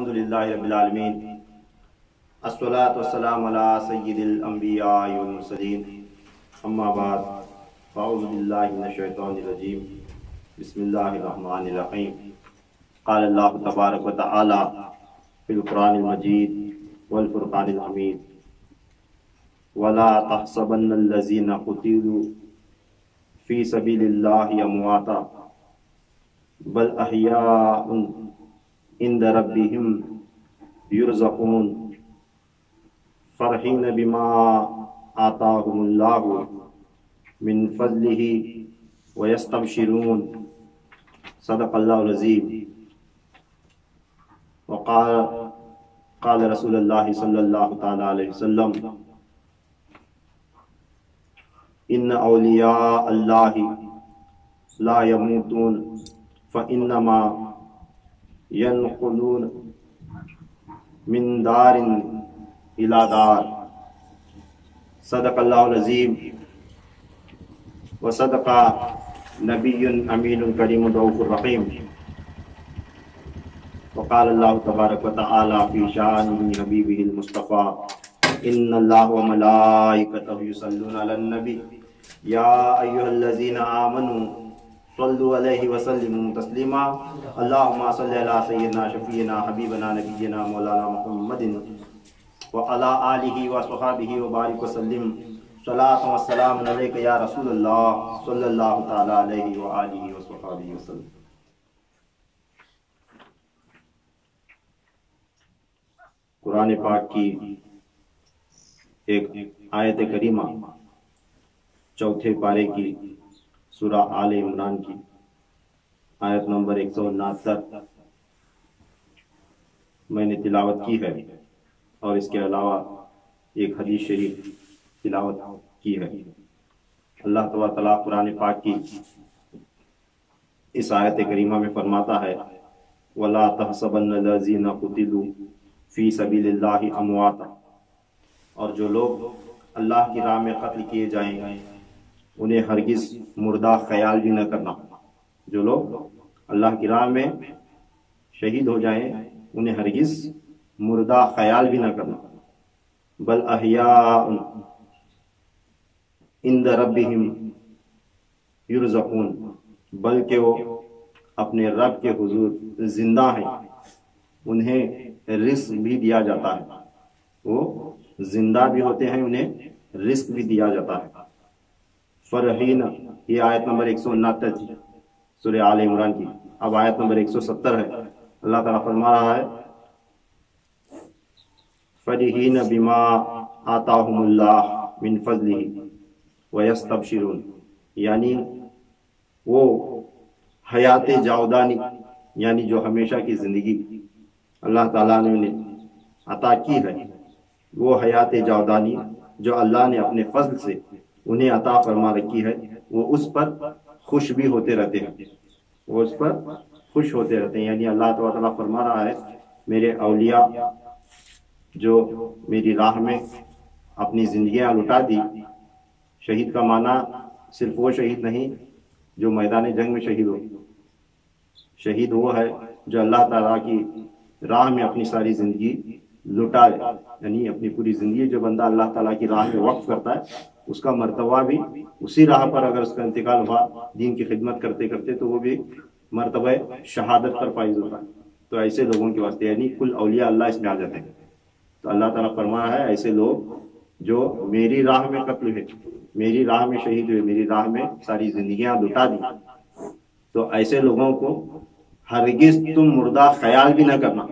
الحمدللہ رب العالمین الصلاۃ والسلام علی سید الانبیاء والمرسلین اما بعد فاعوذ باللہ من الشیطان الرجیم بسم اللہ الرحمن الرحیم قال اللہ تبارک و تعالی فی القرآن المجید والفرقان الحمید ولا تحسبن الذین قتلوا فی سبیل اللہ امواتا بل احیاء عند ربهم یرزقون فرحین بما آتاهم اللہ من فضلہ ویستبشرون صدق اللہ العظیم وقال رسول اللہ صلی اللہ تعالی علیہ وسلم ان اولیاء اللہ لا یموتون فانما ینقلون من دار الى دار صدق اللہ العظیم وصدق نبی امین کریم رؤوف الرحیم وقال اللہ تبارک و تعالی فی شان حبیبہ المصطفیٰ ان اللہ وملائکتہ یصلون علی النبی یا ایھا الذین آمنوا صلوا علیہ وسلموا تسلیما اللہم صلی علی سیدنا شفیعنا حبیبنا نبینا مولانا محمد وعلی آلہ وصحبہ وبارک وسلم صلاۃ والسلام علیک یا رسول اللہ صلی اللہ تعالی علیہ وآلہ وصحبہ وسلم۔ قرآن پاک کی ایک آیت کریمہ چوتھے پارے کی سورہ آل عمران کی آیت نمبر 169 میں نے تلاوت کی ہے اور اس کے علاوہ ایک حدیث شریف تلاوت کی ہے۔ اللہ تبارک و تعالیٰ قرآن پاک کی اس آیت کریمہ میں فرماتا ہے وَلَا تَحْسَبَنَّ الَّذِينَ قُتِلُوا فِي سَبِيلِ اللَّهِ أَمْوَاتًا، اور جو لوگ اللہ کی راہ میں قتل کیے جائیں انہیں ہرگز مردہ خیال بھی نہ کرنا۔ جو لوگ اللہ کی راہ میں شہید ہو جائیں انہیں ہرگز مردہ خیال بھی نہ کرنا۔ بل احیاء عند ربہم یرزقون، بلکہ وہ اپنے رب کے حضور زندہ ہیں، انہیں رزق بھی دیا جاتا ہے، وہ زندہ بھی ہوتے ہیں، انہیں رزق بھی دیا جاتا ہے۔ فرحین، یہ آیت نمبر 169 تھی سورہ آل عمران کی۔ اب آیت نمبر 170 ہے۔ اللہ تعالیٰ فرما رہا ہے فرحین بما آتاہم اللہ من فضلہ ویستبشرون، یعنی وہ حیات جاودانی یعنی جو ہمیشہ کی زندگی اللہ تعالیٰ نے انہیں عطا کی ہے، وہ حیات جاودانی جو اللہ نے اپنے فضل سے انہیں عطا فرما رکھی ہے، وہ اس پر خوش بھی ہوتے رہتے ہیں، وہ اس پر خوش ہوتے رہتے ہیں۔ یعنی اللہ تعالیٰ فرما رہا ہے میرے اولیاء جو میری راہ میں اپنی زندگیاں لٹا دی۔ شہید کا معنی صرف وہ شہید نہیں جو میدان جنگ میں شہید ہو، شہید وہ ہے جو اللہ تعالیٰ کی راہ میں اپنی ساری زندگی لٹا لے، یعنی اپنی پوری زندگی جو بندہ اللہ تعالیٰ کی راہ میں وقف کرتا ہے اس کا مرتبہ بھی اسی راہ پر اگر اس کا انتقال ہوا دین کی خدمت کرتے کرتے تو وہ بھی مرتبہ شہادت پر فائز ہوتا ہے۔ تو ایسے لوگوں کے واسطے یعنی کل اولیاء اللہ اس میں آ جاتے ہیں۔ تو اللہ تعالیٰ فرما رہا ہے ایسے لوگ جو میری راہ میں قتل ہوئے، میری راہ میں شہید ہوئے، میری راہ میں ساری زندگیاں لٹا دی، تو ایسے لوگوں کو ہرگز تم مردہ خیال بھی نہ کرنا۔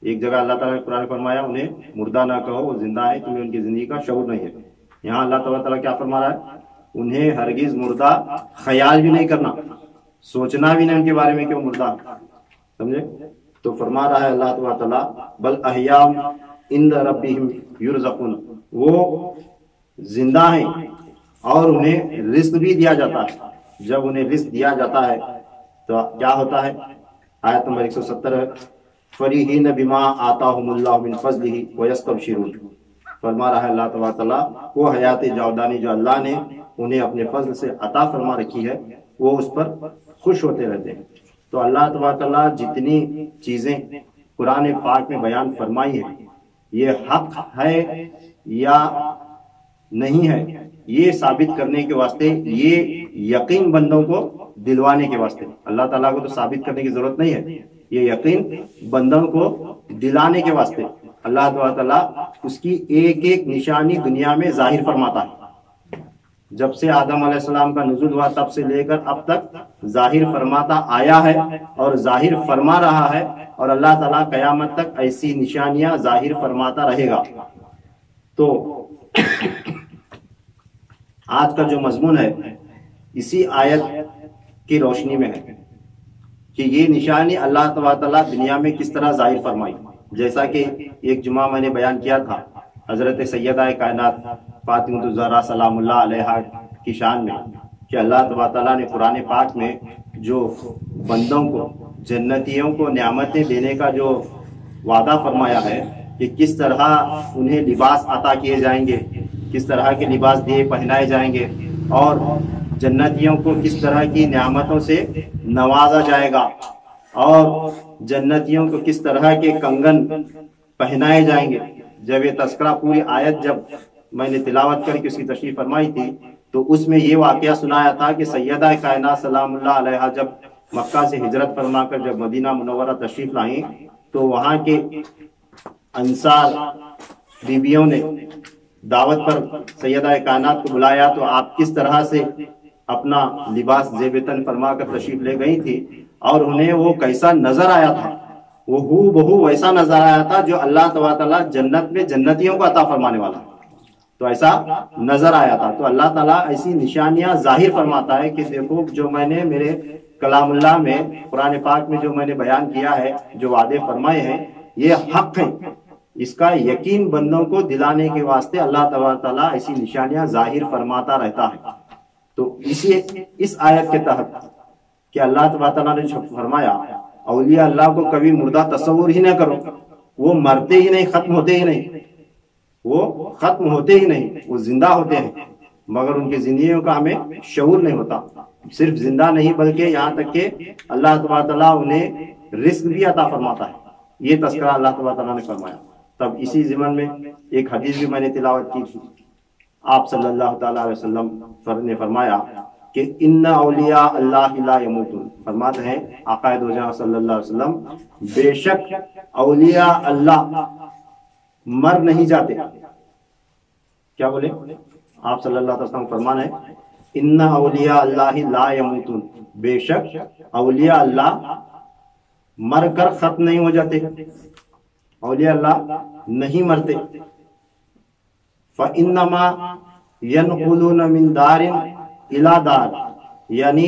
ایک جگہ اللہ تعالیٰ نے قرآن فرمایا انہیں مردہ نہ کہو، وہ زندہ ہیں، تمہیں ان کی زندگی کا شعور نہیں ہے۔ یہاں اللہ تعالیٰ کیا فرما رہا ہے؟ انہیں ہرگز مردہ خیال بھی نہیں کرنا، سوچنا بھی نہیں ان کے بارے میں کہ وہ مردہ، سمجھے؟ تو فرما رہا ہے اللہ تعالیٰ بل احیاء عند ربہم یرزقون، وہ زندہ ہیں اور انہیں رزق بھی دیا جاتا ہے۔ جب انہیں رزق دیا جاتا ہے تو کیا ہوتا ہے؟ آیت نمبر 170 فرحین بما آتاہم اللہ من فضلہ ویستبشرون، فرما رہا ہے اللہ تبارک تعالیٰ وہ حیات جاودانی جو اللہ نے انہیں اپنے فضل سے عطا فرما رکھی ہے وہ اس پر خوش ہوتے رہتے ہیں۔ تو اللہ تبارک تعالیٰ جتنی چیزیں قرآن پاک میں بیان فرمائی ہیں یہ حق ہے یا نہیں ہے، یہ ثابت کرنے کے واسطے، یہ یقین بندوں کو دلوانے کے واسطے، اللہ تعالیٰ کو تو ثابت کرنے کی ضرورت نہیں ہے، یہ یقین بندوں کو دلانے کے واسطے اللہ تعالیٰ اس کی ایک ایک نشانی دنیا میں ظاہر فرماتا ہے۔ جب سے آدم علیہ السلام کا نزول ہوا تب سے لے کر اب تک ظاہر فرماتا آیا ہے اور ظاہر فرما رہا ہے، اور اللہ تعالیٰ قیامت تک ایسی نشانیاں ظاہر فرماتا رہے گا۔ تو آج کا جو مضمون ہے اسی آیت کی روشنی میں ہے کہ یہ نشانی اللہ تعالیٰ دنیا میں کس طرح ظاہر فرمائی۔ جیسا کہ ایک جمعہ میں نے بیان کیا تھا حضرت سیدہ کائنات فاطمہ الزہرا سلام اللہ علیہا کی شان میں کہ اللہ تعالیٰ نے قرآن پاک میں جو بندوں کو، جنتیوں کو نعمتیں دینے کا جو وعدہ فرمایا ہے کہ کس طرح انہیں لباس عطا کیے جائیں گے، کس طرح کے لباس دیے پہنائے جائیں گے، اور جنتیوں کو کس طرح کی نعمتوں سے نوازا جائے گا، اور جنتیوں کو کس طرح کے کنگن پہنائے جائیں گے۔ جب یہ تذکرہ پوری آیت جب میں نے تلاوت کر کے اس کی تشریح فرمائی تھی تو اس میں یہ واقعہ سنایا تھا کہ سیدہ کائنات سلام اللہ علیہا جب مکہ سے ہجرت فرما کر جب مدینہ منورہ تشریف لائیں تو وہاں کے انصار بیویوں نے دعوت پر سیدہ کائنات کو بلایا تو آپ کس طرح سے اپنا لباس زیب تن فرما کر تشریف لے گئی تھی، اور انہیں وہ کیسا نظر آیا تھا، وہ ہو بہو ویسا نظر آیا تھا جو اللہ تعالیٰ جنت میں جنتیوں کو عطا فرمانے والا، تو ایسا نظر آیا تھا۔ تو اللہ تعالیٰ ایسی نشانیاں ظاہر فرماتا ہے کہ دیکھو جو میں نے میرے کلام اللہ میں قرآن پاک میں جو میں نے بیان کیا ہے، جو وعدے فرمائے ہیں یہ حق ہیں، اس کا یقین بندوں کو دلانے کے واسطے اللہ تعالیٰ ایسی نشانیاں ظاہر فرماتا رہتا ہے۔ تو اس آیت کے تحت کہ اللہ تعالیٰ نے جو فرمایا اولیاء اللہ کو کبھی مردہ تصور ہی نہ کرو، وہ مرتے ہی نہیں، ختم ہوتے ہی نہیں، وہ ختم ہوتے ہی نہیں، وہ زندہ ہوتے ہیں، مگر ان کی زندگیوں کا ہمیں شعور نہیں ہوتا۔ صرف زندہ نہیں بلکہ یہاں تک کہ اللہ تعالیٰ انہیں رزق بھی عطا فرماتا ہے، یہ تذکرہ اللہ تعالیٰ نے فرمایا۔ تب اسی ضمن میں ایک حدیث بھی میں نے تلاوت کی تھی، آپ صلی اللہ تعالیٰ علیہ وسلم نے فرمایا کہ ان اولیاء اللہ لا یموتون، فرماتے ہیں آقا دو جہاں صلی اللہ علیہ وسلم بے شک اولیاء اللہ مر نہیں جاتے۔ کیا بولے آپ صلی اللہ علیہ وسلم؟ فرمانا ہے ان اولیاء اللہ لا یموتون، بے شک اولیاء اللہ مر کر ختم نہیں ہو جاتے، اولیاء اللہ نہیں مرتے۔ فَإِنَّمَا يَنْقُلُونَ مِنْ دَارٍ إِلَى دَارٍ، یعنی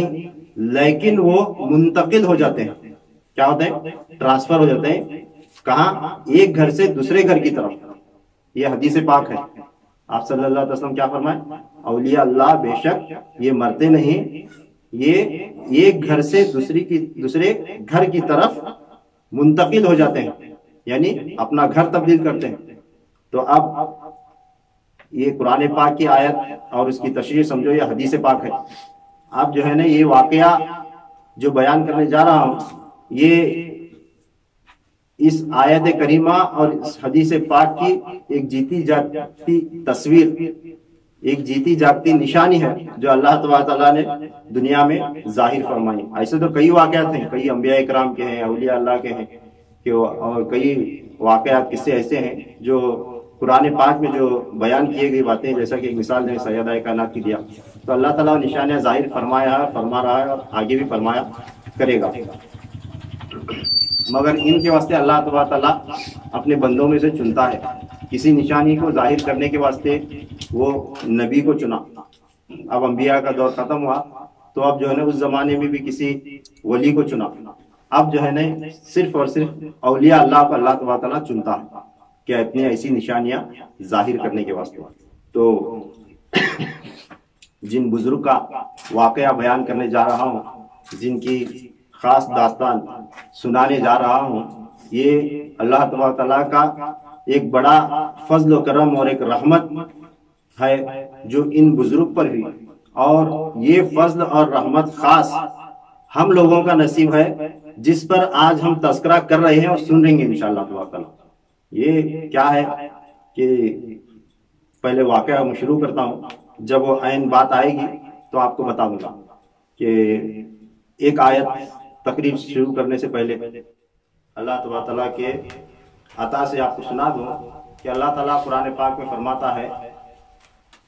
لیکن وہ منتقل ہو جاتے ہیں، کیا ہوتے ہیں؟ ٹرانسفر ہو جاتے ہیں، کہاں؟ ایک گھر سے دوسرے گھر کی طرف۔ یہ حدیث پاک ہے، آپ صلی اللہ علیہ وسلم کیا فرمائیں؟ اولیاء اللہ بے شک یہ مرتے نہیں، یہ ایک گھر سے دوسرے گھر کی طرف منتقل ہو جاتے ہیں، یعنی اپنا گھر تبدیل کرتے ہیں۔ تو اب یہ قرآن پاک کی آیت اور اس کی تشریح سمجھو یہ حدیث پاک ہے۔ اب جو ہے نا یہ واقعہ جو بیان کرنے جا رہا ہوں یہ اس آیت کریمہ اور اس حدیث پاک کی ایک جیتی جاگتی تصویر، ایک جیتی جاگتی نشانی ہے جو اللہ تعالیٰ نے دنیا میں ظاہر فرمائی۔ ایسے تو کئی واقعات ہیں، کئی انبیاء اکرام کے ہیں، اولیاء اللہ کے ہیں، اور کئی واقعات قصے ایسے ہیں جو قرآن پاک میں جو بیان کیے گئی باتیں، جیسا کہ ایک مثال نے سیدہ کائنات کی دیا، تو اللہ تعالیٰ نشانیاں ظاہر فرمایا ہے، فرما رہا ہے اور آگے بھی فرمایا کرے گا، مگر ان کے واسطے اللہ تعالیٰ اپنے بندوں میں سے چنتا ہے۔ کسی نشانی کو ظاہر کرنے کے واسطے وہ نبی کو چنا۔ اب انبیاء کا دور ختم ہوا تو اب جو ہے نا اس زمانے میں بھی کسی ولی کو چنا۔ اب جو ہے نا صرف اور صرف اولیاء اللہ کو اللہ تعالیٰ چنتا ہے کہ اپنی ایسی نشانیاں ظاہر کرنے کے واسطے۔ تو جن بزرگ کا واقعہ بیان کرنے جا رہا ہوں، جن کی خاص داستان سنانے جا رہا ہوں، یہ اللہ تعالیٰ کا ایک بڑا فضل و کرم اور ایک رحمت ہے جو ان بزرگ پر بھی، اور یہ فضل اور رحمت خاص ہم لوگوں کا نصیب ہے جس پر آج ہم تذکرہ کر رہے ہیں اور سن رہیں گے انشاءاللہ تبارک تعالیٰ. یہ کیا ہے کہ پہلے واقعہ میں شروع کرتا ہوں، جب وہ عین بات آئے گی تو آپ کو بتا دوں گا کہ ایک آیت تقریب شروع کرنے سے پہلے اللہ تبارک تعالیٰ کے عطا سے آپ کو سنا دوں کہ اللہ تعالیٰ قرآن پاک میں فرماتا ہے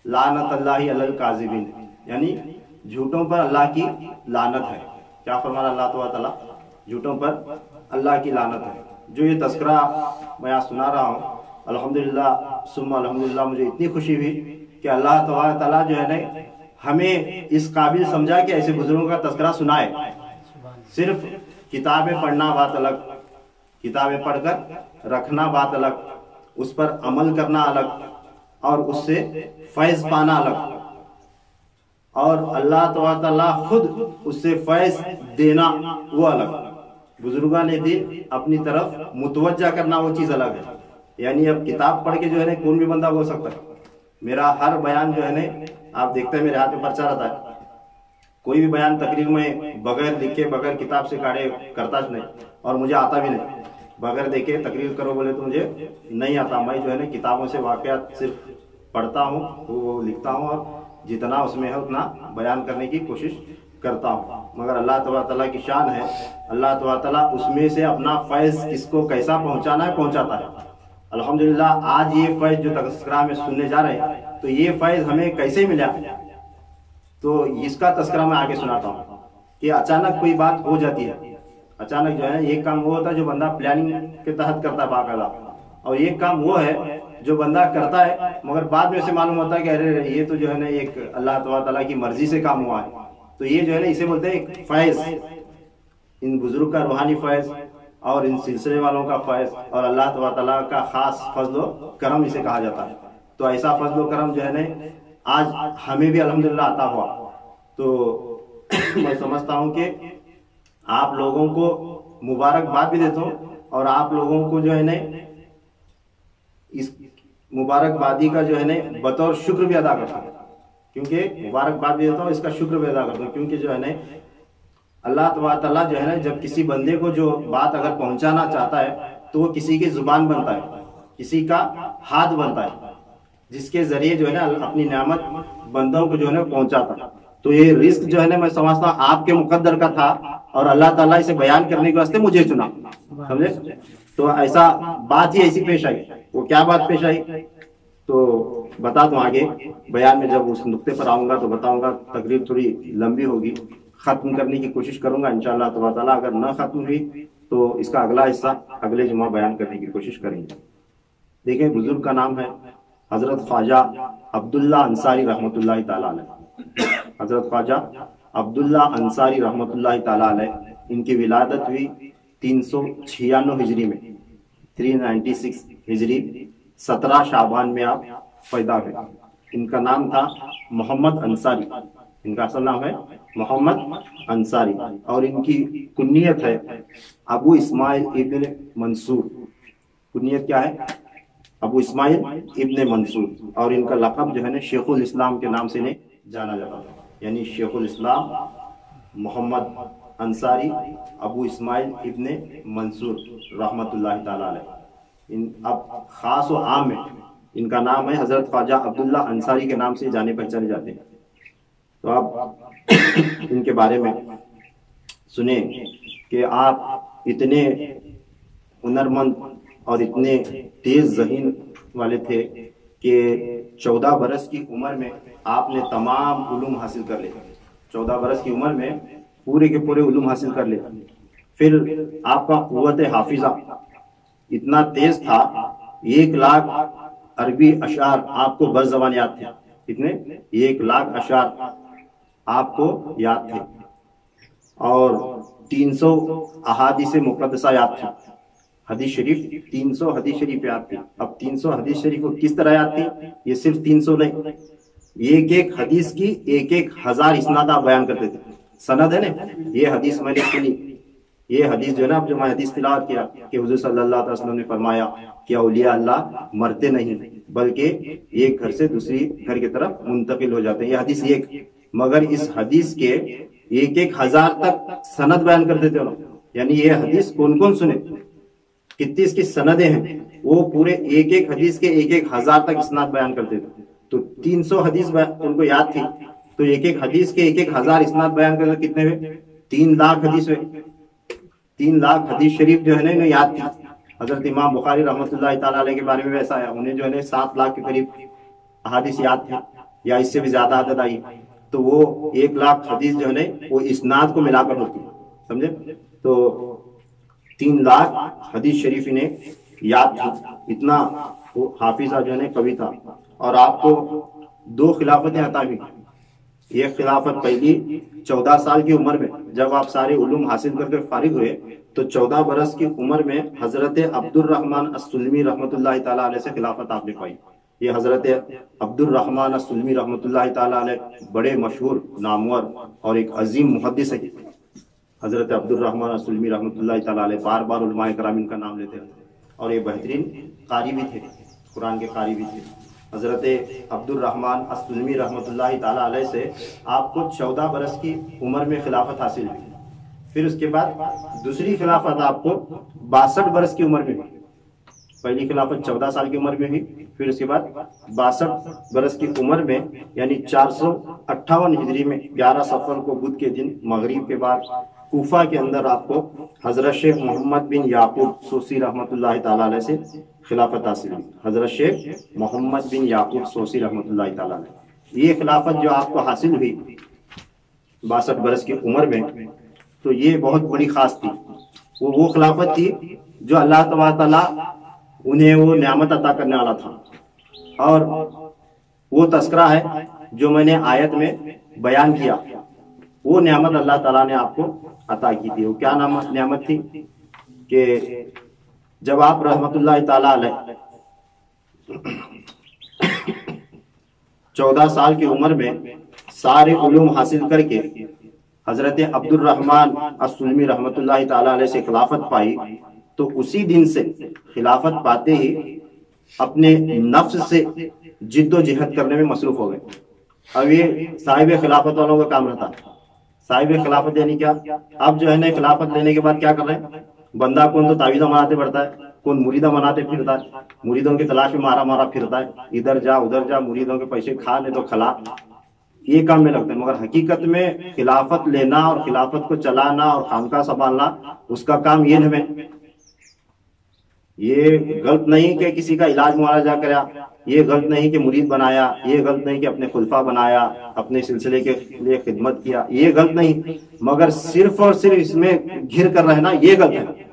لعنت اللہ علی الکاذبین، یعنی جھوٹوں پر اللہ کی لعنت ہے. کیا فرمانا اللہ تعالیٰ؟ جھوٹوں پر اللہ کی لعنت ہے. جو یہ تذکرہ میں آج سنا رہا ہوں، الحمدللہ ثم الحمدللہ، مجھے اتنی خوشی ہوئی کہ اللہ تعالیٰ جو ہے نا ہمیں اس قابل سمجھا کہ ایسے بزرگوں کا تذکرہ سنائے. صرف کتابیں پڑھنا بات الگ، کتابیں پڑھ کر رکھنا بات الگ، اس پر عمل کرنا الگ، اور اس سے فیض پانا الگ، اور اللہ تعالیٰ خود اس سے فیض دینا وہ الگ. بزرگان دین اپنی طرف متوجہ کرنا وہ چیز الگ ہے. یعنی اب کتاب پڑھ کے جو ہے نا کون بھی بندہ بول سکتا ہے. میرا ہر بیان جو ہے نا آپ دیکھتے ہیں میرے ہاتھ میں پرچہ رہتا ہے، کوئی بھی بیان تقریر میں بغیر لکھے بغیر کتاب سے کاڑے کرتا نہیں، اور مجھے آتا بھی نہیں. بغیر دیکھے تقریر کرو بولے تو مجھے نہیں آتا. میں جو ہے نا کتابوں سے واقعات صرف پڑھتا ہوں، وہ لکھتا ہوں، اور جتنا اس میں ہے اتنا بیان کرنے کی کوشش کرتا ہوں. مگر اللہ تبارک تعالیٰ کی شان ہے، اللہ تبارک تعالیٰ اس میں سے اپنا فیض کس کو کیسا پہنچانا ہے پہنچاتا ہے. الحمدللہ آج یہ فیض جو تذکرہ میں سننے جا رہے ہیں تو یہ فیض ہمیں کیسے ملا، تو اس کا تذکرہ میں آگے سناتا ہوں. کہ اچانک کوئی بات ہو جاتی ہے، اچانک جو ہے ایک کام وہ ہوتا ہے جو بندہ پلاننگ کے تحت کرتا ہے باقاعدہ، اور ایک کام وہ ہے جو بندہ کرتا ہے مگر بعد میں اسے معلوم ہوتا ہے کہ ارے یہ تو جو ہے نا ایک اللہ تعالیٰ کی مرضی سے کام ہوا ہے. تو یہ جو ہے نا اسے بولتے ہیں ایک فیض. ان بزرگ کا روحانی فیض اور ان سلسلے والوں کا فیض اور اللہ تعالیٰ کا خاص فضل و کرم اسے کہا جاتا ہے. تو ایسا فضل و کرم جو ہے نا آج ہمیں بھی الحمدللہ عطا ہوا. تو میں سمجھتا ہوں کہ آپ لوگوں کو مبارکباد بھی دیتا ہوں، اور آپ لوگوں کو جو ہے نا اس مبارکبادی کا جو ہے نا بطور شکر بھی ادا کرتا ہوں. کیونکہ مبارکباد بھی دیتا ہوں، اس کا شکر بھی ادا کرتا ہوں. کیونکہ جو ہے نا اللہ تعالیٰ جو ہے نا جب کسی بندے کو جو بات اگر پہنچانا چاہتا ہے تو وہ کسی کی زبان بنتا ہے، کسی کا ہاتھ بنتا ہے، جس کے ذریعے جو ہے نا اپنی نعمت بندوں کو جو ہے نا پہنچاتا ہے. تو یہ رزق جو ہے نا میں سمجھتا ہوں آپ کے مقدر کا تھا، اور اللہ تعالیٰ اسے بیان کرنے کے واسطے مجھے چنا. سمجھے؟ تو ایسا بات ہی ایسی پیش آئی. وہ کیا بات پیش آئی تو بتا دوں آگے بیان میں، جب اس نقطے پر آؤں گا تو بتاؤں گا. تقریر تھوڑی لمبی ہوگی، ختم کرنے کی کوشش کروں گا انشاءاللہ تبارک تعالیٰ. اگر نہ ختم ہوئی تو اس کا اگلا حصہ اگلے جمعہ بیان کرنے کی کوشش کریں گے. دیکھیں بزرگ کا نام ہے حضرت خواجہ عبداللہ انصاری رحمۃ اللہ تعالیٰ علیہ. حضرت خواجہ عبداللہ انصاری رحمۃ اللہ تعالیٰ علیہ، ان کی ولادت ہوئی 396 ہجری میں، 396 ہجری، 17 شعبان میں آپ پیدا ہوئے. ان کا نام تھا محمد انصاری. ان کا اصل نام ہے محمد انصاری، اور ان کی کنیت ہے ابو اسماعیل ابن منصور. کنیت کیا ہے؟ ابو اسماعیل ابن منصور. اور ان کا لقب جو ہے نا شیخ الاسلام کے نام سے انہیں جانا جاتا ہے. یعنی شیخ الاسلام محمد انصاری ابو اسماعیل ابن منصور رحمت اللہ تعالی علیہ. اب خاص و عام میں ان کا نام ہے حضرت خواجہ عبداللہ انصاری کے نام سے جانے پہچانے جاتے ہیں. تو آپ ان کے بارے میں سنیں کہ آپ اتنے ہنرمند اور اتنے تیز ذہن والے تھے کہ 14 برس کی عمر میں آپ نے تمام علوم حاصل کر لیے. 14 برس کی عمر میں پورے کے پورے علوم حاصل کر لیے. پھر آپ کا قوت حافظہ اتنا تیز تھا، 1 لاکھ عربی اشعار آپ کو بر زبان یاد تھے. کتنے؟ 1 لاکھ اشعار آپ کو یاد تھے، اور 300 احادیث مقدسہ یاد تھے. حدیث شریف 300 حدیث شریف یاد تھی. اب 300 حدیث شریف کو کس طرح یاد تھی؟ یہ صرف 300 نہیں، ایک ایک حدیث کی 1,000 اسناد آپ بیان کرتے تھے. سند ہے نا، یہ حدیث میں نے سنی، یہ حدیث جو ہے نا اب جو میں حدیث تلاوت کیا کہ حضور صلی اللہ علیہ وسلم نے فرمایا کہ اولیاء اللہ مرتے نہیں بلکہ ایک گھر سے دوسری گھر کی طرف منتقل ہو جاتے ہیں. یہ حدیث ایک، مگر اس حدیث کے 1,000 تک سند بیان کرتے تھے. یعنی یہ حدیث کون کون سنے، کتنی اس کی سندیں ہیں، وہ پورے ایک ایک حدیث کے 1,000 تک اسناد بیان کرتے تھے. تو 300 حدیث ان کو یاد تھی، تو ایک ایک حدیث کے 1,000 اسناد بیان کرتے کتنے ہوئے؟ 3 لاکھ حدیث ہوئے. 3 لاکھ حدیث شریف جو ہے نا انہیں یاد تھی. حضرت امام بخاری رحمۃ اللہ تعالیٰ علیہ کے بارے میں ویسا ہے، انہیں جو ہے 7 لاکھ کے قریب احادیث یاد تھے یا اس سے بھی زیادہ عدد آئی. تو وہ 1 لاکھ حدیث جو ہے نا وہ اسناد کو ملا کر ہوتی ہے، سمجھے؟ تو 3 لاکھ حدیث شریف انہیں یاد تھی. اتنا وہ حافظہ جو ہے نا قوی تھا. اور آپ کو 2 خلافتیں عطا ہوئی. ایک خلافت پہلی 14 سال کی عمر میں جب آپ سارے علوم حاصل کر کے فارغ ہوئے تو 14 برس کی عمر میں حضرت عبد الرحمن السلمی رحمۃ اللہ تعالیٰ علیہ سے خلافت آپ نے پائی. یہ حضرت عبد الرحمن السلمی رحمۃ اللہ تعالیٰ علیہ بڑے مشہور، نامور اور ایک عظیم محدث ہے. حضرت عبد الرحمن السلمی رحمۃ اللہ تعالیٰ علیہ بار بار علماء کرام ان کا نام لیتے ہیں، اور یہ بہترین قاری بھی تھے، قرآن کے قاری بھی تھے. حضرت عبد الرحمن السلمی رحمۃ اللہ تعالیٰ علیہ سے آپ کو 14 برس کی عمر میں خلافت حاصل ہوئی. پھر اس کے بعد دوسری خلافت آپ کو 62 برس کی عمر میں ہوئی. پہلی خلافت 14 سال کی عمر میں ہوئی، پھر اس کے بعد 62 برس کی عمر میں یعنی 458 ہجری میں 11 صفر کو بدھ کے دن مغرب کے بعد کوفہ کے اندر آپ کو حضرت شیخ محمد بن یعقوب سوسی رحمۃ اللہ تعالیٰ علیہ سے خلافت حاصل ہوئی. حضرت شیخ محمد بن یعقوب سوسی رحمۃ اللہ تعالیٰ علیہ، یہ خلافت جو آپ کو حاصل ہوئی 62 برس کی عمر میں، تو یہ بہت بڑی خاص تھی. وہ خلافت تھی جو اللہ تبارک تعالیٰ انہیں وہ نعمت عطا کرنے والا تھا. اور وہ تذکرہ ہے جو میں نے آیت میں بیان کیا، وہ نعمت اللہ تعالیٰ نے آپ کو عطا کی تھی. وہ کیا نعمت تھی کہ جب آپ رحمت اللہ تعالیٰ علیہ 14 سال کی عمر میں سارے علوم حاصل کر کے حضرت عبد الرحمن السلمی رحمت اللہ تعالیٰ علیہ سے خلافت پائی، تو اسی دن سے خلافت پاتے ہی اپنے نفس سے جد و جہد کرنے میں مصروف ہو گئے. اب یہ صاحب خلافت والوں کا کام رہتا. صاحب خلافت یعنی کیا؟ اب جو ہے نا خلافت لینے کے بعد کیا کر رہے ہیں؟ بندہ کون تو تعویذہ بناتے پڑتا ہے، کون مریدہ بناتے پھرتا ہے، مریدوں کی تلاش میں مارا پھرتا ہے، ادھر جا ادھر جا، مریدوں کے پیسے کھا لے تو کھلا، یہ کام میں لگتا ہے. مگر حقیقت میں خلافت لینا اور خلافت کو چلانا اور خانقاہ سنبھالنا اس کا کام یہ نہیں. یہ غلط نہیں کہ کسی کا علاج معالجہ کرا، یہ غلط نہیں کہ مرید بنایا، یہ غلط نہیں کہ اپنے خلفاء بنایا، اپنے سلسلے کے لیے خدمت کیا، یہ غلط نہیں. مگر صرف اور صرف اس میں گھر کر رہنا یہ غلط ہے.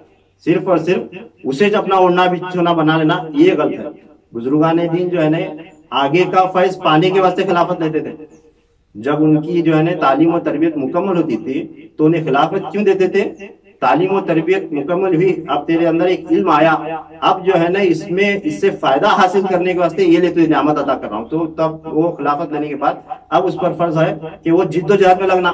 صرف اور صرف اسے اپنا اوڑھنا بچھونا بنا لینا یہ غلط ہے. بزرگان دین جو ہے نا آگے کا فیض پانے کے واسطے خلافت لیتے تھے. جب ان کی جو ہے نا تعلیم و تربیت مکمل ہوتی تھی تو انہیں خلافت کیوں دیتے تھے؟ تعلیم و تربیت مکمل ہوئی، اب تیرے اندر ایک علم آیا، اب جو ہے نا اس سے فائدہ حاصل کرنے کے واسطے یہ لے تو نعمت عطا کر رہا ہوں. تو تب وہ خلافت لینے کے بعد اب اس پر فرض ہے کہ وہ جد و جہد میں لگنا.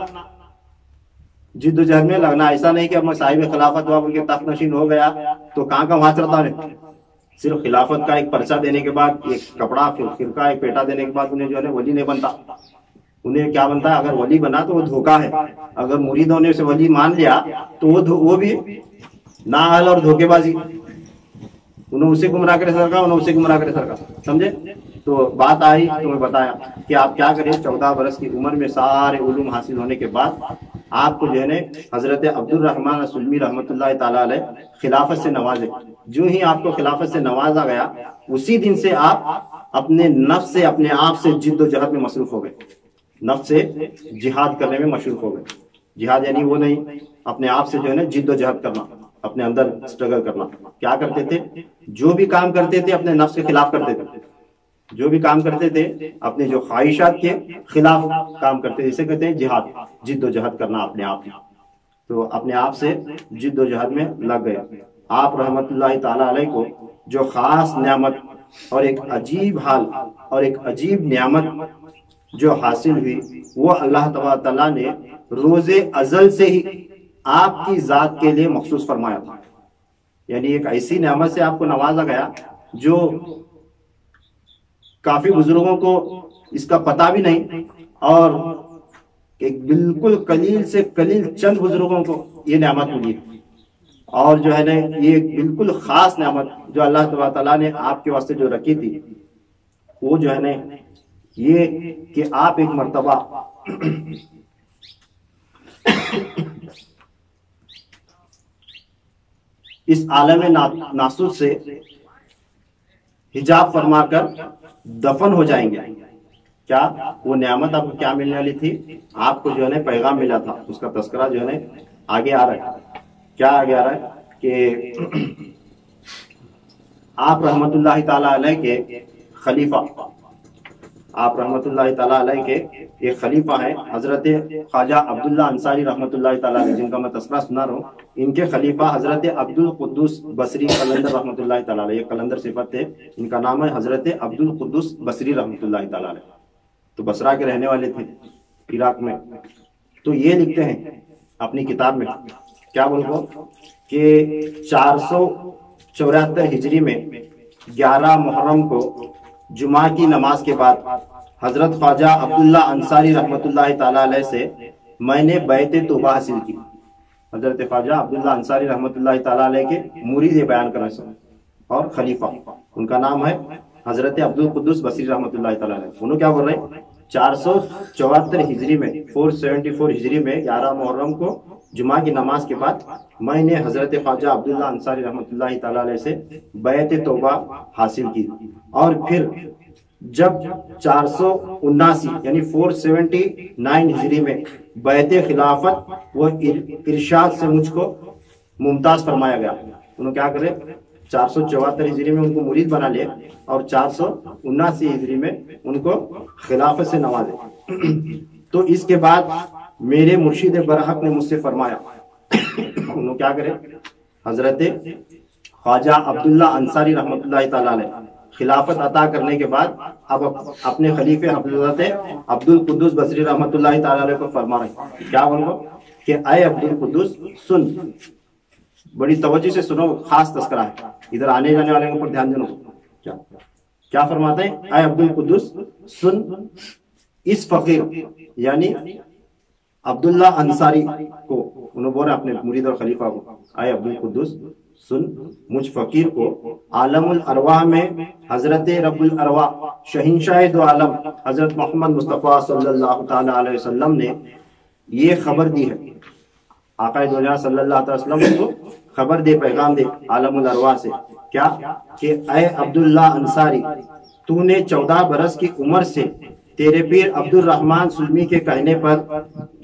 جد و جہد میں لگنا ایسا نہیں کہ اب میں صاحب خلافت ہوا بول کے تخت نشین ہو گیا تو کہاں کا وہاں چلتا رہے. صرف خلافت کا ایک پرچہ دینے کے بعد، ایک کپڑا فرقہ ایک پیٹا دینے کے بعد انہیں جو ہے نا ولی نہیں بنتا. انہیں کیا بنتا ہے؟ اگر ولی بنا تو وہ دھوکا ہے. اگر مریدوں نے اسے ولی مان لیا تو وہ بھی نااہل اور دھوکے بازی. انہوں اسے گمراہ کرے سرکا، انہوں اسے گمراہ کرے سرکا، سمجھے؟ تو بات آئی تو میں بتایا کہ آپ کیا کریں. 14 برس کی عمر میں سارے علوم حاصل ہونے کے بعد آپ کو جو ہے نا حضرت عبد الرحمن السلمی رحمۃ اللہ تعالیٰ علیہ خلافت سے نوازے. جو ہی آپ کو خلافت سے نوازا گیا اسی دن سے آپ اپنے نفس سے، اپنے آپ سے جد و جہد میں مصروف ہو گئے. نفس سے جہاد کرنے میں مصروف ہو گئے. جہاد یعنی وہ نہیں اپنے آپ سے جو ہے نا جد و جہد کرنا، اپنے اندر سٹرگل کرنا. کیا کرتے تھے؟ جو بھی کام کرتے تھے اپنے نفس کے خلاف کرتے تھے. جو بھی کام کرتے تھے اپنے جو خواہشات کے خلاف کام کرتے تھے. اسے کہتے ہیں جہاد، جد و جہد کرنا اپنے آپ. تو اپنے آپ سے جد و جہد میں لگ گئے. آپ رحمت اللہ تعالیٰ علیہ کو جو خاص نعمت اور ایک عجیب حال اور ایک عجیب نعمت جو حاصل ہوئی وہ اللہ تبارک تعالیٰ نے روز ازل سے ہی آپ کی ذات کے لیے مخصوص فرمایا تھا. یعنی ایک ایسی نعمت سے آپ کو نوازا گیا جو کافی بزرگوں کو اس کا پتہ بھی نہیں، اور ایک بالکل قلیل سے قلیل چند بزرگوں کو یہ نعمت ملی. اور جو ہے نا یہ بالکل خاص نعمت جو اللہ تبارک تعالیٰ نے آپ کے واسطے جو رکھی تھی، وہ جو ہے نا یہ کہ آپ ایک مرتبہ اس عالم ناسوت سے حجاب فرما کر دفن ہو جائیں گے۔ کیا وہ نعمت آپ کو کیا ملنے والی تھی؟ آپ کو جو ہے نا پیغام ملا تھا، اس کا تذکرہ جو ہے نا آگے آ رہا ہے۔ کیا آگے آ رہا ہے کہ آپ رحمت اللہ تعالی علیہ کے خلیفہ، آپ رحمت اللہ تعالی علیہ کے ایک خلیفہ ہیں حضرت خواجہ عبداللہ انصاری رحمت اللہ تعالی علیہ، جن کا میں تذکرہ سنا رہا ہوں۔ ان کے خلیفہ حضرت عبد القدوس بصری قلندر رحمت اللہ تعالی علیہ، یہ قلندر صفت ہے، ان کا نام ہے حضرت عبد القدوس بصری رحمت اللہ تعالی علیہ، تو بصرہ کے رہنے والے تھے عراق میں۔ تو یہ لکھتے ہیں اپنی کتاب میں، کیا بولو کہ 474 ہجری میں 11 محرم کو جمعہ کی نماز کے بعد حضرت خواجہ عبداللہ انصاری رحمت اللہ تعالی علیہ سے میں نے بیعت توبہ حاصل کی۔ حضرت خواجہ عبداللہ انصاری رحمت اللہ تعالی علیہ کے مرید بیان کرنا سن اور خلیفہ، ان کا نام ہے حضرت عبد القدوس بصری رحمت اللہ تعالی علیہ۔ انہوں کیا بول رہے ہیں 474 ہجری میں 474 ہجری میں 11 محرم کو جمعہ کی نماز کے بعد میں نے حضرت خواجہ عبداللہ انصاری رحمت اللہ تعالی علیہ سے بیعت توبہ حاصل کی، اور پھر جب 479 یعنی 479 ہجری میں بیعت خلافت و ارشاد سے مجھ کو ممتاز فرمایا گیا۔ انہوں کیا کرے 474 ہجری میں ان کو مرید بنا لے اور 479 ہجری میں ان کو خلافت سے نوازے۔ تو اس کے بعد میرے مرشد برحق نے مجھ سے فرمایا، انہوں کیا کرے حضرت خواجہ عبداللہ انصاری رحمت اللہ تعالی علیہ خلافت عطا کرنے کے بعد اب اپنے خلیفے حضرت عبد القدوس بصری رحمت اللہ تعالی علیہ کو فرما رہے ہیں، کیا بولو کہ اے عبد القدوس سن، بڑی توجہ سے سنو، خاص تذکرہ ہے، ادھر آنے جانے والے کے اوپر دھیان دینا۔ کیا فرماتے ہیں؟ اے عبد القدوس سن، اس فقیر یعنی عبداللہ انصاری کو، انہوں بول رہے اپنے مرید اور خلیفہ کو، اے عبد القدوس سن، مجھ فقیر کو عالم الارواح میں حضرت رب الارواح شہنشاہ دو عالم حضرت محمد مصطفیٰ صلی اللہ تعالی علیہ وسلم نے یہ خبر دی ہے، آقا دو جہاں صلی اللہ علیہ وسلم کو خبر دے، پیغام دے عالم الارواح سے، کیا کہ اے عبداللہ انصاری، تو نے 14 برس کی عمر سے تیرے پیر عبد الرحمن سلمی کے کہنے پر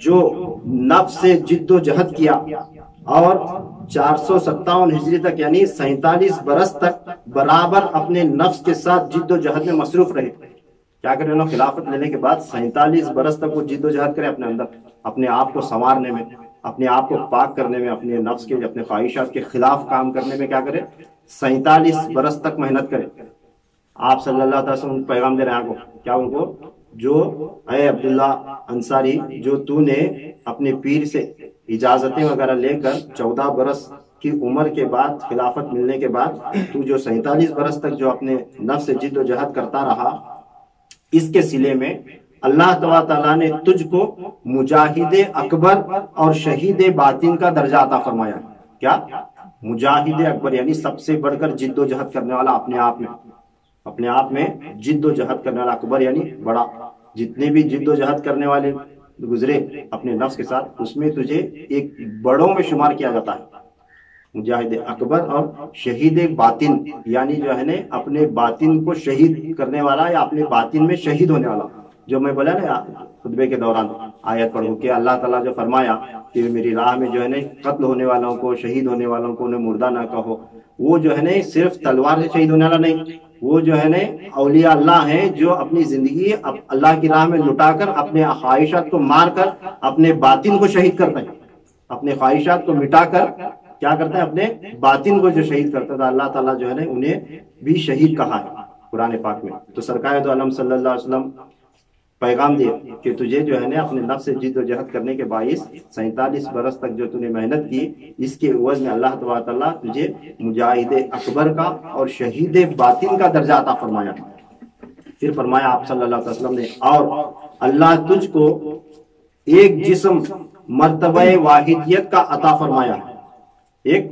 جو نفس سے جد و جہد کیا اور 457 ہجری تک یعنی 47 برس تک برابر اپنے نفس کے ساتھ جد و جہد میں مصروف رہے۔ کیا کرے انہوں خلافت لینے کے بعد 47 برس تک وہ جد و جہد کرے اپنے اندر، اپنے آپ کو سنوارنے میں، اپنے آپ کو پاک کرنے میں، اپنے نفس کے اپنے خواہشات کے خلاف کام کرنے میں، کیا کرے 47 برس تک محنت کرے۔ آپ صلی اللہ علیہ وسلم پیغام دے رہے ہیں آپ کو، کیا ان کو، جو اے عبداللہ انصاری، جو تو نے اپنے پیر سے اجازتیں وغیرہ لے کر 14 برس کی عمر کے بعد خلافت ملنے کے بعد تو جو 47 برس تک جو اپنے نفس سے جد و جہد کرتا رہا، اس کے صلے میں اللہ تعالیٰ نے تجھ کو مجاہد اکبر اور شہید باطن کا درجہ عطا فرمایا۔ کیا؟ مجاہد اکبر یعنی سب سے بڑھ کر جد و جہد کرنے والا، اپنے آپ میں جد و جہد کرنے والا، اکبر یعنی بڑا، جتنے بھی جد و جہد کرنے والے گزرے اپنے نفس کے ساتھ، اس میں تجھے ایک بڑوں میں شمار کیا جاتا ہے۔ مجاہد اکبر اور شہید باطن یعنی جو ہے نا اپنے باطن کو شہید کرنے والا یا اپنے باطن میں شہید ہونے والا، جو میں بولا نا خطبے کے دوران آیت پڑھوں کہ اللہ تعالیٰ جو فرمایا کہ میری راہ میں جو ہے نا قتل ہونے والوں کو، شہید ہونے والوں کو انہیں مردہ نہ کہو، وہ جو ہے نا صرف تلوار سے شہید ہونے والا نہیں، وہ جو ہے نا اولیاء اللہ ہیں جو اپنی زندگی اللہ کی راہ میں لٹا کر اپنے خواہشات کو مار کر اپنے باطن کو شہید کرتے ہیں، اپنے خواہشات کو مٹا کر کیا کرتے ہیں اپنے باطن کو جو شہید کرتا تھا، اللہ تعالیٰ جو ہے نا انہیں بھی شہید کہا ہے قرآن پاک میں۔ تو سرکار دو عالم صلی اللہ علیہ وسلم پیغام دے کہ تجھے جو ہے نا اپنے نفس سے جد و جہد کرنے کے باعث 47 برس تک جو تُو نے محنت کی، اس کے عوض میں اللہ تبارک تعالیٰ تجھے مجاہد اکبر کا اور شہید باطن کا درجہ عطا فرمایا۔ پھر فرمایا آپ صلی اللہ علیہ وسلم نے، اور اللہ تجھ کو ایک جسم مرتبہ واحدیت کا عطا فرمایا، ایک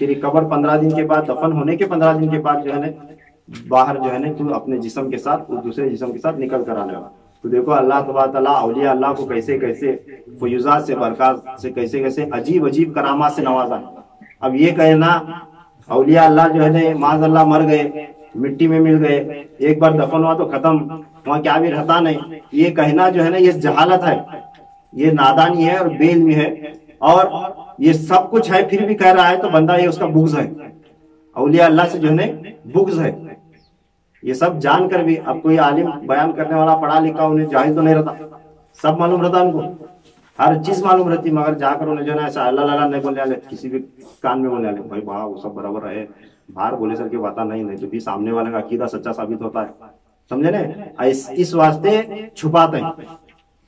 تیری قبر 15 دن کے بعد، دفن ہونے کے 15 دن کے بعد جو ہے نا باہر جو ہے نا تو اپنے جسم کے ساتھ دوسرے جسم کے ساتھ نکل کر آنے والا۔ تو دیکھو اللہ تبارک تعالیٰ اولیاء اللہ کو کیسے کیسے فیوزات سے، برکات سے، کیسے کیسے عجیب عجیب کرامات سے نوازا ہے۔ اب یہ کہنا اولیاء اللہ جو ہے نا معاذ اللہ مر گئے، مٹی میں مل گئے، ایک بار دفن ہوا تو ختم، وہاں کیا بھی رہتا نہیں، یہ کہنا جو ہے نا یہ جہالت ہے، یہ نادانی ہے اور بے علمی ہے، اور یہ سب کچھ ہے پھر بھی کہہ رہا ہے تو بندہ یہ اس کا بغض ہے، اولیاء اللہ سے جو ہے نا بغض ہے۔ یہ سب جان کر بھی اب کوئی عالم بیان کرنے والا پڑھا لکھا انہیں جاہل تو نہیں رہتا، سب معلوم رہتا ان کو، ہر چیز معلوم رہتی، مگر جا کر انہیں جو ہے نا ایسا اللہ اللہ نہیں بولنے والے، کسی بھی کان میں بولنے والے بھائی واہ وہ سب برابر ہے، باہر بولے سر کے بات نہیں تو بھی سامنے والے کا عقیدہ سچا ثابت ہوتا ہے، سمجھے نا، اس واسطے چھپاتے ہیں۔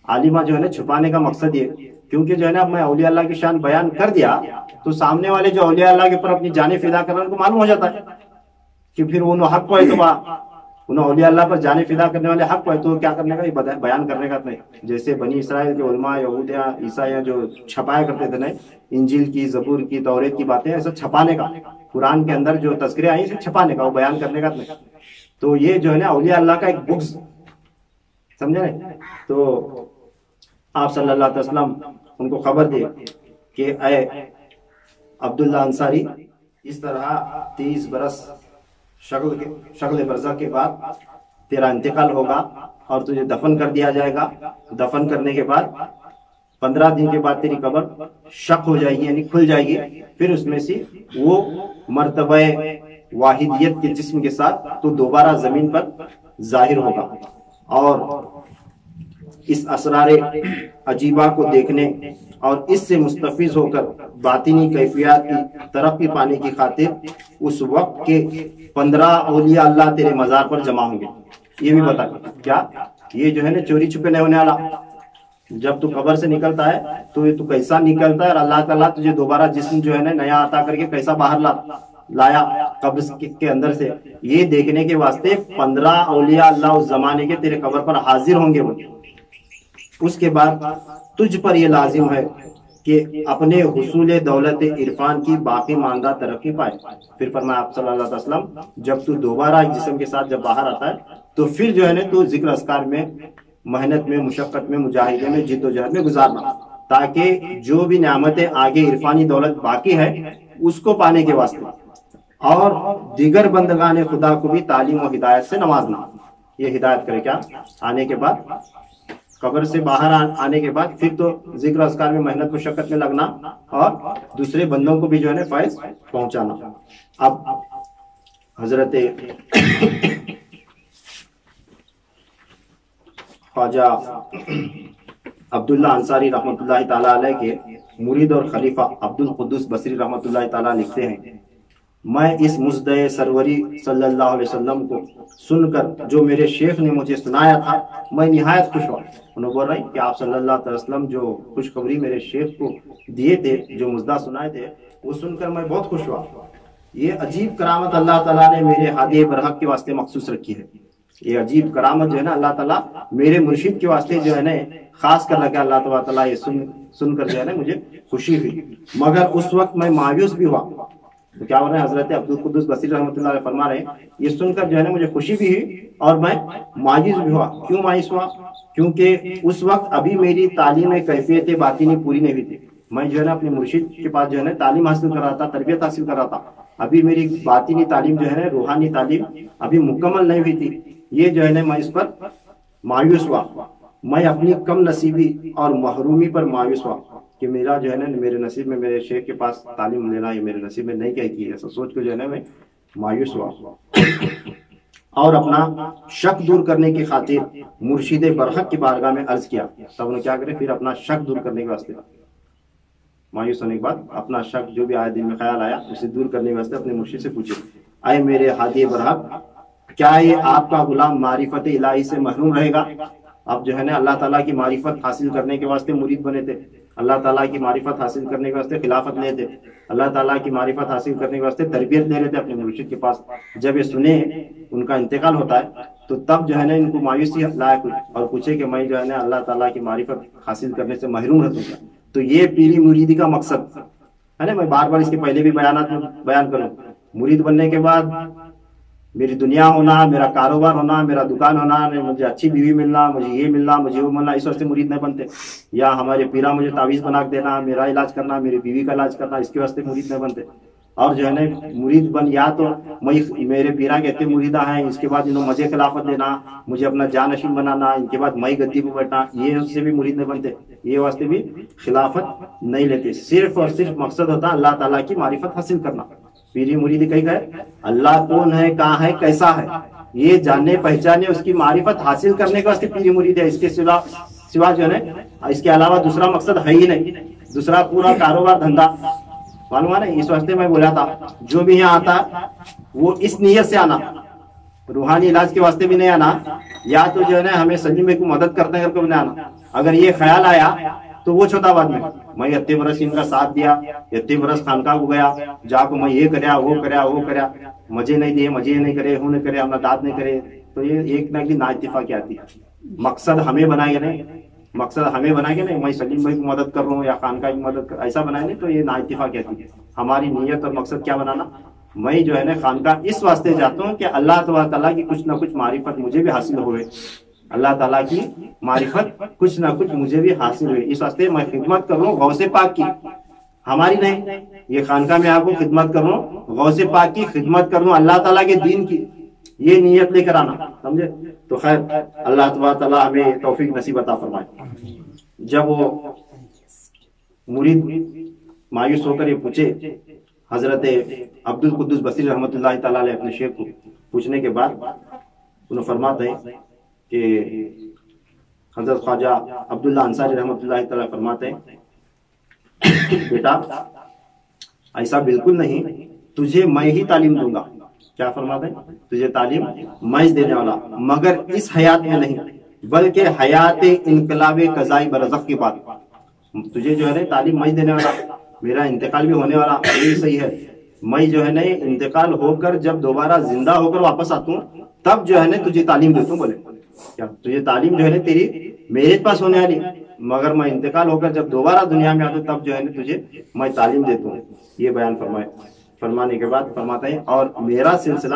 عالمہ جو ہے نا چھپانے کا مقصد یہ، کیونکہ جو ہے نا اب میں اولیاء اللہ کی شان بیان کر دیا تو سامنے والے جو اولیاء اللہ کے اوپر اپنی جانیں فدا کر رہے ہیں ان کو معلوم ہو جاتا ہے کہ پھر انہوں حق کو ہے تو انہوں اولیاء اللہ پر جانیں فدا کرنے والے حق کو ہے تو کیا کرنے کا، یہ بیان کرنے کا نہیں۔ جیسے بنی اسرائیل کے علماء یہودیاں عیسائیاں جو چھپایا کرتے تھے نا انجیل کی، زبور کی، توریت کی باتیں، ایسا چھپانے کا، قرآن کے اندر جو تذکرے آئی اسے چھپانے کا، وہ بیان کرنے کا نہیں۔ تو یہ جو ہے نا اولیاء اللہ کا ایک بغض، سمجھے نا۔ تو آپ صلی اللہ علیہ وسلم ان کو خبر دے کہ اے عبداللہ انصاری، اس طرح 30 برس شکل برزخ کے بعد تیرا انتقال ہوگا اور تجھے دفن کر دیا جائے گا، دفن کرنے کے بعد 15 دن کے بعد تیری قبر شق ہو جائے گی، یعنی کھل جائے گی، پھر اس میں سے وہ مرتبہ واحدیت کے جسم کے ساتھ تو دوبارہ زمین پر ظاہر ہوگا، اور اس اسرار عجیبہ کو دیکھنے اور اس سے مستفیض ہو کر باطنی کیفیات کی ترقی پانے کی خاطر اس وقت کے 15 اولیاء اللہ تیرے مزار پر جمع ہوں گے۔ یہ بھی بتا کیا یہ جو ہے نا چوری چھپے نہیں ہونے والا، جب تو قبر سے نکلتا ہے تو کیسا نکلتا ہے، اور اللہ تعالیٰ تجھے دوبارہ جسم جو ہے نا نیا عطا کر کے کیسا باہر لایا قبر کے اندر سے، یہ دیکھنے کے واسطے 15 اولیاء اللہ اس زمانے کے تیرے قبر پر حاضر ہوں گے۔ اس کے بعد تجھ پر یہ لازم ہے کہ اپنے حصول دولت عرفان کی باقی ماندہ ترقی پائے۔ پھر فرمایا آپ صلی اللہ علیہ وسلم جب تو دوبارہ جسم کے ساتھ جب باہر آتا ہے تو پھر جو ہے نا تو ذکر اذکار میں، محنت میں، مشقت میں، مجاہدے میں، جد و جہد میں گزارنا، تاکہ جو بھی نعمتیں آگے عرفانی دولت باقی ہے اس کو پانے کے واسطے، اور دیگر بندگان خدا کو بھی تعلیم و ہدایت سے نوازنا۔ یہ ہدایت کرے کیا، آنے کے بعد، قبر سے باہر آنے کے بعد پھر تو ذکر اذکار میں، محنت مشقت میں لگنا، اور دوسرے بندوں کو بھی جو ہے نا فیض پہنچانا۔ اب حضرت خواجہ عبداللہ انصاری رحمۃ اللہ تعالیٰ علیہ کے مرید اور خلیفہ عبد القدس بصری رحمۃ اللہ تعالیٰ لکھتے ہیں، میں اس مصدع سروری صلی اللہ علیہ وسلم کو سن کر جو میرے شیخ نے مجھے سنایا تھا میں نہایت خوش ہوا۔ انہوں بول رہے ہیں کہ آپ صلی اللہ علیہ وسلم جو خوشخبری میرے شیخ کو دیے تھے، جو مصدع سنائے تھے، وہ سن کر میں بہت خوش ہوا۔ یہ عجیب کرامت اللہ تعالیٰ نے میرے ہادی برحق کے واسطے مخصوص رکھی ہے۔ یہ عجیب کرامت جو ہے نا اللہ تعالیٰ میرے مرشد کے واسطے جو ہے نا خاص کر رکھا، اللہ تبارک تعالیٰ یہ سن کر جو ہے نا مجھے خوشی ہوئی، مگر اس وقت میں مایوس بھی ہوا۔ تو کیا ہو رہا ہے، حضرت عبد القدس بصری رحمۃ اللہ علیہ فرما رہے ہیں یہ سن کر جو ہے نا مجھے خوشی بھی ہوئی اور میں مایوس بھی ہوا۔ کیوں مایوس ہوا؟ کیونکہ اس وقت ابھی میری تعلیم کیفیت باطنی پوری نہیں ہوئی تھی، میں جو ہے نا اپنے مرشد کے پاس جو ہے نا تعلیم حاصل کر رہا تھا، تربیت حاصل کر رہا تھا، ابھی میری باطنی تعلیم جو ہے نا روحانی تعلیم ابھی مکمل نہیں ہوئی تھی۔ یہ جو ہے نا میں اس پر مایوس ہوا، میں اپنی کم نصیبی اور محرومی پر مایوس ہوا کہ میرا جو ہے نا میرے نصیب میں میرے شیخ کے پاس تعلیم لینا یہ میرے نصیب میں نہیں کہہ کی، ایسا سوچ کے جو ہے نا میں مایوس ہوا، اور اپنا شک دور کرنے کی خاطر مرشد برحق کی بارگاہ میں عرض کیا۔ تب انہوں کیا کرے، پھر اپنا شک دور کرنے کے واسطے، مایوس ہونے کے بعد اپنا شک جو بھی آیا دل میں خیال آیا اسے دور کرنے کے واسطے اپنے مرشد سے پوچھے، اے میرے ہادی برحق، کیا یہ آپ کا غلام معرفت الہی سے محروم رہے گا؟ آپ جو ہے نا اللہ تعالیٰ کی معرفت حاصل کرنے کے واسطے مرید بنے تھے، اللہ تعالیٰ کی معرفت حاصل کرنے کے واسطے خلافت لے تھے، اللہ تعالیٰ کی معرفت حاصل کرنے کے واسطے تربیت لے رہے تھے اپنے مرشد کے پاس۔ جب یہ سنے ان کا انتقال ہوتا ہے تو تب جو ہے نا ان کو مایوسی لائق ہوئی اور پوچھے کہ میں جو ہے نا اللہ تعالیٰ کی معرفت حاصل کرنے سے محروم رہوں گا۔ تو یہ پیری مریدی کا مقصد، ہے نا, میں بار بار اس کے پہلے بھی بیانات میں بیان کروں, مرید بننے کے بعد میری دنیا ہونا, میرا کاروبار ہونا, میرا دکان ہونا, مجھے اچھی بیوی ملنا, مجھے یہ ملنا, مجھے وہ ملنا, اس واسطے مرید نہیں بنتے. یا ہمارے پیرا مجھے تعویذ بنا کے دینا, میرا علاج کرنا, میری بیوی کا علاج کرنا, اس کے واسطے مرید نہیں بنتے. اور جو ہے نا مرید بن, یا تو میرے پیرا کہتے مریدہ ہیں, اس کے بعد انہوں مجھے خلافت دینا, مجھے اپنا جانشین بنانا, ان کے بعد میں گدی پہ بیٹھنا, یہ اس سے بھی مرید نہیں بنتے. یہ واسطے بھی خلافت نہیں لیتے. صرف اور صرف مقصد ہوتا ہے اللہ تعالیٰ کی معرفت حاصل کرنا. پیری مریدی کہیں گئے, اللہ کون ہے, کہاں ہے, کیسا ہے, یہ جاننے پہچانے, اس کی معرفت حاصل کرنے کے واسطے پیری مرید ہے. اس کے سوا جو ہے نا, اس کے علاوہ دوسرا مقصد ہے ہی نہیں. دوسرا پورا کاروبار دھندا معلوم ہے نا. اس واسطے میں بولا تھا جو بھی یہاں آتا وہ اس نیت سے آنا, روحانی علاج کے واسطے بھی نہیں آنا, یا تو جو ہے نا ہمیں سنجی میں کو مدد کرتے ہیں نہیں آنا. اگر یہ خیال آیا تو وہ چھوٹا بات میں اتنے برس ان کا ساتھ دیا, اتنے برس خانقاہ کو گیا, جا کو میں یہ کریا وہ کریا وہ کریا, مزے نہیں دیے, مزے نہیں کرے, ہوں نہیں کرے, ہمارا داد نہیں کرے, تو یہ ایک نہ ایک نا اتفاقی آتی ہے. مقصد ہمیں بنائے گا نہیں, مقصد ہمیں بنائے گا نہیں, میں سلیم بھائی کو مدد کر رہا ہوں یا خانقاہ کی مدد کر, ایسا بنائے نہیں تو یہ نا اتفاقی آتی ہے. ہماری نیت اور مقصد کیا بنانا, میں جو ہے نا خانقاہ اس واسطے جاتا ہوں کہ اللہ تعالیٰ کی کچھ نہ کچھ معرفت مجھے بھی حاصل ہوئے, اللہ تعالیٰ کی معرفت کچھ نہ کچھ مجھے بھی حاصل ہوئے. اس واسطے میں خدمت کر رہا ہوں غوث پاک کی, ہماری نہیں. یہ خانقاہ میں آپ کو خدمت کر رہا ہوں, غوث پاک کی خدمت کر رہا ہوں, اللہ تعالیٰ کے دین کی, یہ نیت لے کر آنا, سمجھے. تو خیر اللہ تعالیٰ ہمیں توفیق نصیب عطا فرمائے. جب وہ مرید مایوس ہو کر یہ پوچھے, حضرت عبد القدس بصری رحمۃ اللہ تعالیٰ علیہ اپنے شیخ کو پوچھنے کے بعد انہوں فرماتے ہیں کہ حضرت خواجہ عبداللہ انصاری رحمۃ اللہ تعالیٰ فرماتے ہیں بیٹا ایسا بالکل نہیں, تجھے میں ہی تعلیم دوں گا. کیا فرماتے ہیں, تجھے تعلیم میں دینے والا, مگر اس حیات میں نہیں بلکہ حیات انقلاب قضائی برزخ کی بات. تجھے جو ہے نا تعلیم میں دینے والا, میرا انتقال بھی ہونے والا, یہ صحیح ہے. میں جو ہے نا انتقال ہو کر جب دوبارہ زندہ ہو کر واپس آتا ہوں تب جو ہے نا تجھے تعلیم دیتا ہوں. بولے کیا تجھے تعلیم جو ہے نا تیری میرے پاس ہونے والی, مگر میں انتقال ہو کر جب دوبارہ دنیا میں آتا ہوں تب جو ہے نا تجھے میں تعلیم دیتا ہوں. یہ بیان فرمانے کے بعد فرماتا ہے اور میرا سلسلہ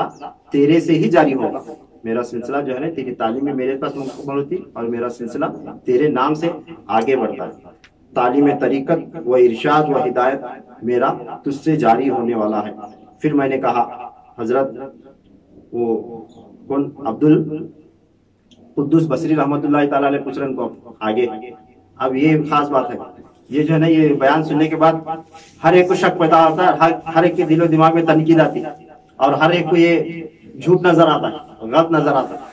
تیرے سے ہی جاری ہوگا. میرا سلسلہ جو ہے نا تیری تعلیم میں میرے پاس مکمل ہوتی, اور میرا سلسلہ تیرے نام سے آگے بڑھتا ہے. تعلیم طریقت و ارشاد و ہدایت میرا تجھ سے جاری ہونے والا ہے. پھر میں نے کہا حضرت وہ کون, عبد القدس بصری رحمۃ اللہ تعالیٰ علیہ پوچھ رہے ہیں کو آگے. اب یہ خاص بات ہے, یہ جو ہے نا یہ بیان سننے کے بعد ہر ایک کو شک پیدا ہوتا ہے, ہر ایک کے دل و دماغ میں تنقید آتی ہے, اور ہر ایک کو یہ جھوٹ نظر آتا ہے, غلط نظر آتا ہے.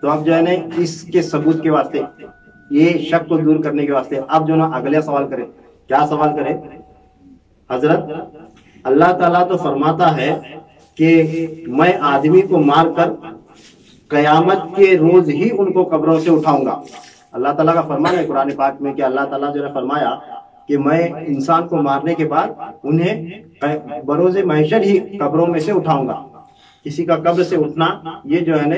تو اب جو ہے نا اس کے ثبوت کے واسطے, یہ شک کو دور کرنے کے واسطے اب جو نا اگلے سوال کرے. کیا سوال کرے, حضرت اللہ تعالیٰ تو فرماتا ہے کہ میں آدمی کو مار کر قیامت کے روز ہی ان کو قبروں سے اٹھاؤں گا. اللہ تعالیٰ کا فرمان ہے قرآن پاک میں کہ اللہ تعالیٰ جو نے فرمایا کہ میں انسان کو مارنے کے بعد انہیں بروز محشر ہی قبروں میں سے اٹھاؤں گا. کسی کا قبر سے اٹھنا یہ جو ہے نا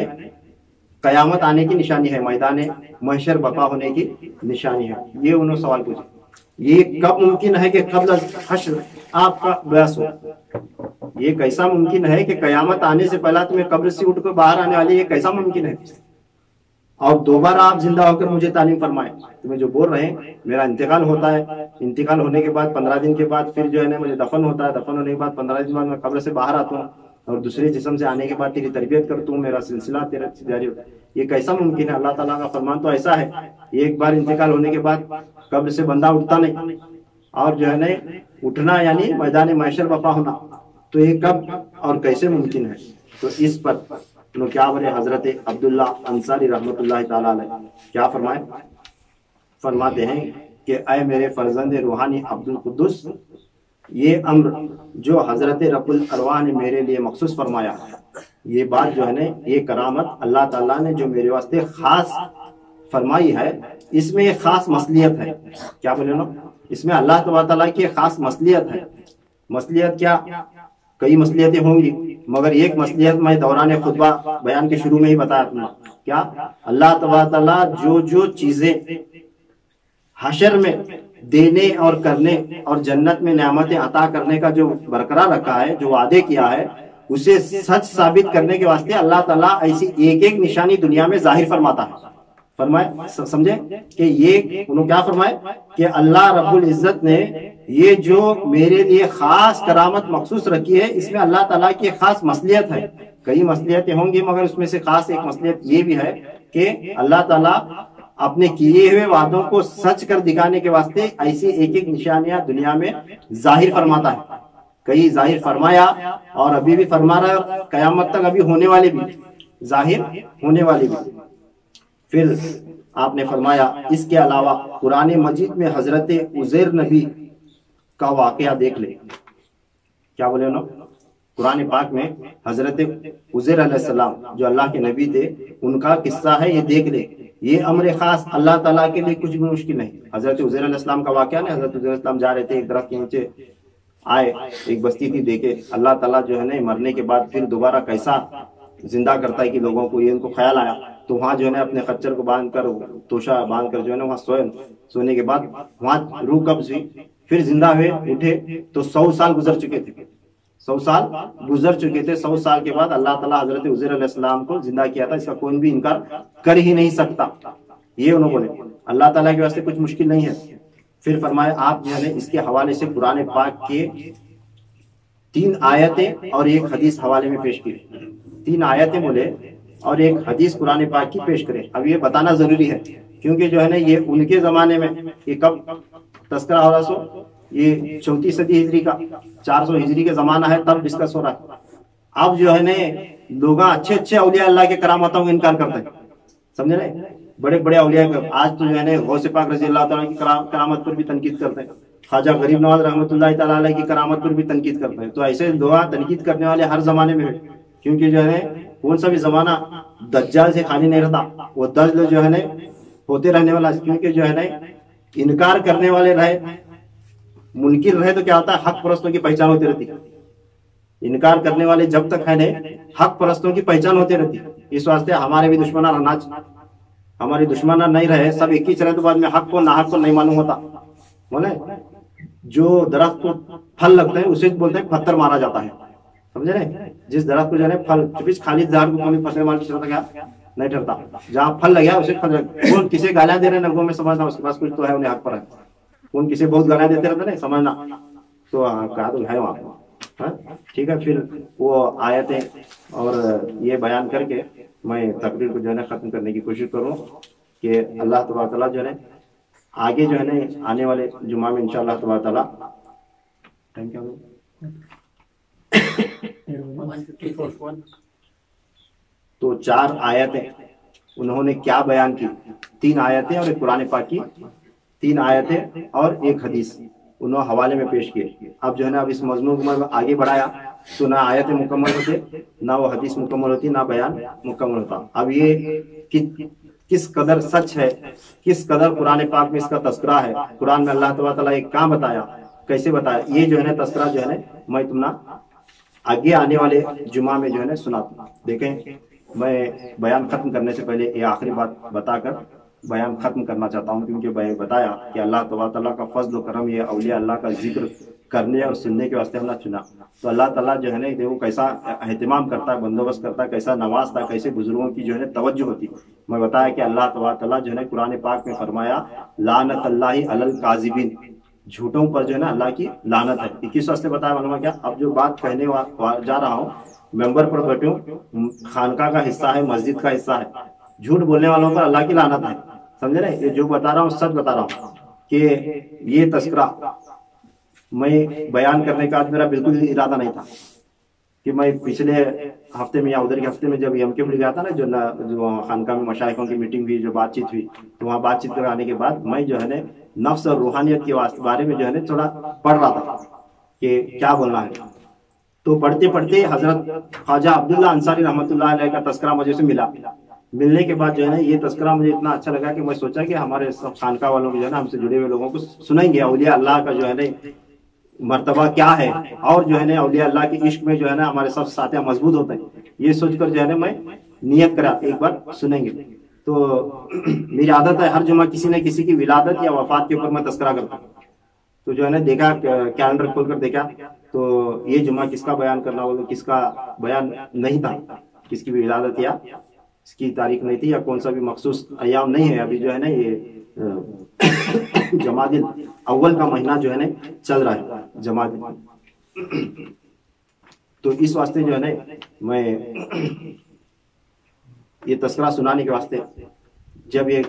قیامت آنے کی نشانی ہے, میدان محشر بقا ہونے کی نشانی ہے. یہ انہوں سوال پوچھے, یہ کب ممکن ہے کہ قبل حشر آپ کا بیاس ہو, یہ کیسا ممکن ہے کہ قیامت آنے سے پہلا تمہیں قبر سے اٹھ کر باہر آنے والی, یہ کیسا ممکن ہے, اور دوبارہ آپ زندہ ہو کر مجھے تعلیم فرمائیں. تمہیں جو بول رہے ہیں میرا انتقال ہوتا ہے, انتقال ہونے کے بعد 15 دن کے بعد پھر جو ہے نا مجھے دفن ہوتا ہے, دفن ہونے کے بعد 15 دن بعد میں قبر سے باہر آتا ہوں, اور دوسرے جسم سے آنے کے بعد تیری تربیت کرتا ہوں, میرا سلسلہ تیرا جاری ہوتا ہے. یہ کیسا ممکن ہے؟ اللہ تعالیٰ کا فرمان تو ایسا ہے, ایک بار انتقال ہونے کے بعد قبر سے بندہ اٹھتا نہیں, اور جو ہے نا اٹھنا یعنی میدان محشر بپا ہونا, تو یہ کب اور کیسے ممکن ہے؟ تو اس پر کیا بولے حضرت عبداللہ انصاری رحمۃ اللہ تعالیٰ علیہ کیا فرماتے ہیں کہ اے میرے فرزند روحانی عبد القدس, یہ امر جو حضرت رب الارواح نے میرے لیے مخصوص فرمایا, یہ بات جو ہے نا یہ کرامت اللہ تعالیٰ نے جو میرے واسطے خاص فرمائی ہے, اس میں ایک خاص مصلیت ہے. کیا بولے نا, اس میں اللہ تعالیٰ کی خاص مصلیت ہے. مصلیت کیا, کئی مصلیتیں ہوں گی, مگر ایک مصلیت میں دوران خطبہ بیان کے شروع میں ہی بتایا تھا. کیا, اللہ تعالیٰ جو چیزیں حشر میں دینے اور کرنے اور جنت میں نعمتیں عطا کرنے کا جو برقرار رکھا ہے، جو وعدے کیا ہے، اسے سچ ثابت کرنے کے واسطے اللہ تعالیٰ ایسی ایک ایک نشانی دنیا میں ظاہر فرماتا ہے. فرمائے سمجھے کہ یہ انہوں کیا فرمائے کہ اللہ رب العزت نے یہ جو میرے لیے خاص کرامت مخصوص رکھی ہے، اس میں اللہ تعالیٰ کی خاص مصلحت ہے. کئی مصلحتیں ہوں گی مگر اس میں سے خاص ایک مصلحت یہ بھی ہے کہ اللہ تعالیٰ اپنے کیے ہوئے وعدوں کو سچ کر دکھانے کے واسطے ایسی ایک ایک نشانیاں دنیا میں ظاہر فرماتا ہے. کئی ظاہر فرمایا اور ابھی بھی فرما رہا ہے، اور قیامت تک ابھی ہونے والے بھی، ظاہر ہونے والے بھی. پھر آپ نے فرمایا اس کے علاوہ قرآن مجید میں حضرت عزیر نبی کا واقعہ دیکھ لے. کیا بولے انہوں؟ قرآن پاک میں حضرت عزیر علیہ السلام جو اللہ کے نبی تھے، ان کا قصہ ہے، یہ دیکھ لے. یہ امر خاص اللہ تعالیٰ کے لیے کچھ بھی مشکل نہیں. حضرت عزیر علیہ السلام کا واقعہ نہیں، حضرت عزیر علیہ السلام جا رہے تھے، ایک درخت کے نیچے آئے، ایک بستی تھی، دیکھے اللہ تعالیٰ جو ہے نا مرنے کے بعد پھر دوبارہ کیسا زندہ کرتا ہے کہ لوگوں کو، یہ ان کو خیال آیا. تو وہاں جو ہے نا اپنے خچر کو باندھ کر، توشا باندھ کر جو ہے نا وہاں سونے کے بعد وہاں روح قبض ہوئی، پھر زندہ ہوئے، اٹھے تو 100 سال گزر چکے تھے. 100 سال گزر چکے تھے. 100 سال کے بعد اللہ تعالیٰ حضرت عزیر علیہ السلام کو زندہ کیا تھا. اس کا کوئی بھی انکار کر ہی نہیں سکتا. یہ انہوں بولے اللہ تعالیٰ کے واسطے کچھ مشکل نہیں ہے. پھر فرمایا آپ جو ہے اس کے حوالے سے قرآن پاک کے 3 آیتیں اور ایک حدیث حوالے میں پیش کی. 3 آیتیں بولے اور ایک حدیث قرآن پاک کی پیش کرے. اب یہ بتانا ضروری ہے کیونکہ جو ہے نا یہ ان کے زمانے میں، یہ کب تذکرہ ہو رہا، یہ 34 صدی ہجری کا، 400 ہجری کے زمانہ ہے، تب ڈسکس ہو رہا ہے. اب جو ہے نا لوگ اچھے اچھے اولیاء اللہ کے کرامتوں کا انکار کرتے ہیں. سمجھے نا، بڑے بڑے اولیاء کا آج تو جو ہے نا غوث پاک رضی اللہ تعالیٰ کی کرامت پر بھی تنقید کرتے ہیں. خواجہ غریب نواز رحمۃ اللہ تعالیٰ علیہ کی کرامت پر بھی تنقید کرتے ہیں. تو ایسے لوگ تنقید کرنے والے ہر زمانے میں، کیونکہ جو ہے نا کون سا بھی زمانہ دجال سے خالی نہیں رہتا. وہ دجل جو ہے نا ہوتے رہنے والا، کیونکہ جو ہے نا انکار کرنے والے رہے، منکر رہے تو کیا ہوتا ہے، حق پرستوں کی پہچان ہوتی رہتی ہے. انکار کرنے والے جب تک ہے نا حق پرستوں کی پہچان ہوتی رہتی ہے. اس واسطے ہمارے بھی دشمنہ رہنا، ہماری دشمنہ نہیں رہے، سب ایک ہی چلے تو بعد میں حق کو ناحق کو نہیں معلوم ہوتا. بولے جو درخت کو پھل لگتے ہیں اسے بولتے ہیں پتھر مارا جاتا ہے. سمجھے نا، جس درخت کو جو ہے پھل، خالی درخت کو کوئی پتھر مار کے چلتا کیا نہیں ٹرتا. جہاں پھل لگا اسے پھل، کون کسی گالیاں دے رہے ہیں نگوں میں سمجھنا اس کے پاس کچھ تو ہے، انہیں حق پر ہے. کون کسی بہت گالیاں دیتے رہتے نہیں سمجھنا تو کہا تو ہے وہاں. ٹھیک ہے، پھر وہ آیتیں اور یہ بیان کر کے میں تقریر کو جو ہے نا ختم کرنے کی کوشش کروں کہ اللہ تبارک تعالیٰ جو ہے آگے جو ہے نا آنے والے جمعہ میں انشاءاللہ تبارک تعالیٰ تو 4 آیتیں انہوں نے کیا بیان کی. 3 آیتیں اور ایک قرآن پاک کی 3 آیتیں اور ایک حدیث انہوں حوالے میں پیش کیے. اب جو ہے نا اب اس مضمون کو میں آگے بڑھایا تو نہ آیت مکمل ہوتے، نہ وہ حدیث مکمل ہوتی، نہ بیان مکمل ہوتا. اب یہ کس قدر سچ ہے، کس قدر قرآن پاک میں اس کا تذکرہ ہے، قرآن میں اللہ تعالیٰ ایک کام بتایا، کیسے بتایا، یہ جو ہے نا تذکرہ جو ہے نا میں تم آگے آنے والے جمعہ میں جو ہے نا سناتا. دیکھیں میں بیان ختم کرنے سے پہلے یہ آخری بات بتا کر بیان ختم کرنا چاہتا ہوں، کیونکہ میں بتایا کہ اللہ تعالیٰ کا فضل و کرم، یہ اولیاء اللہ کا ذکر کرنے اور سننے کے واسطے ہم نے چنا. تو اللہ تعالیٰ جو ہے نا دیکھو کیسا اہتمام کرتا ہے، بندوبست کرتا ہے، کیسا نوازتا ہے، کیسے بزرگوں کی جو ہے نا توجہ ہوتی. میں بتایا کہ اللہ تعالیٰ جو ہے نا قرآن پاک میں فرمایا لعنت اللہ علی الکاذبین، جھوٹوں پر جو ہے نا اللہ کی لعنت ہے. کس واسطے بتایا معلوم ہے کیا؟ اب جو بات کہنے جا رہا ہوں، ممبر پر بیٹھوں، خانقاہ کا حصہ ہے، مسجد کا حصہ ہے، جھوٹ بولنے والوں پر اللہ کی لعنت ہے. سمجھے نا، یہ جو بتا رہا ہوں سچ بتا رہا ہوں کہ یہ تذکرہ میں بیان کرنے کا آج میرا بالکل ارادہ نہیں تھا کہ میں پچھلے ہفتے میں یا ادھر کے ہفتے میں جب ایم کے گیا تھا نا، جو خانقاہ میں مشائخوں کی میٹنگ ہوئی، جو بات چیت ہوئی، تو وہاں بات چیت کرانے کے بعد میں جو ہے نا نفس اور روحانیت کے بارے میں جو ہے نا تھوڑا پڑھ رہا تھا کہ کیا بولنا ہے. تو پڑھتے پڑھتے حضرت خواجہ عبداللہ انصاری رحمۃ اللہ علیہ کا تذکرہ مجھے سے ملا. ملنے کے بعد جو ہے نا یہ تذکرہ مجھے اتنا اچھا لگا کہ میں سوچا کہ ہمارے سب خانقاہ والوں کو جو ہے نا ہم سے جڑے ہوئے لوگوں کو سنائیں گے اولیاء اللہ کا جو ہے نا مرتبہ کیا ہے، اور جو ہے نا اولیاء اللہ کے عشق میں جو ہے نا ہمارے سب ساتھیاں مضبوط ہوتے ہیں. یہ سوچ کر جو ہے نا میں نیت کرا ایک بار سنیں گے. تو میری عادت ہے ہر جمعہ کسی نہ کسی کی ولادت یا وفات کے اوپر میں تذکرہ کرتا ہوں. تو جو ہے نا دیکھا کیلنڈر کھول کر دیکھا تو یہ جمعہ کس کا بیان کرنا ہوگا, کس کا بیان نہیں تھا, کس کی بھی ولادت یا اس کی تاریخ نہیں تھی یا کون سا بھی مخصوص ایام نہیں ہے. ابھی جو ہے نا یہ جمادی اول کا مہینہ جو ہے نا چل رہا ہے جمادی. تو اس واسطے جو ہے نا میں یہ تذکرہ سنانے کے واسطے جب یہ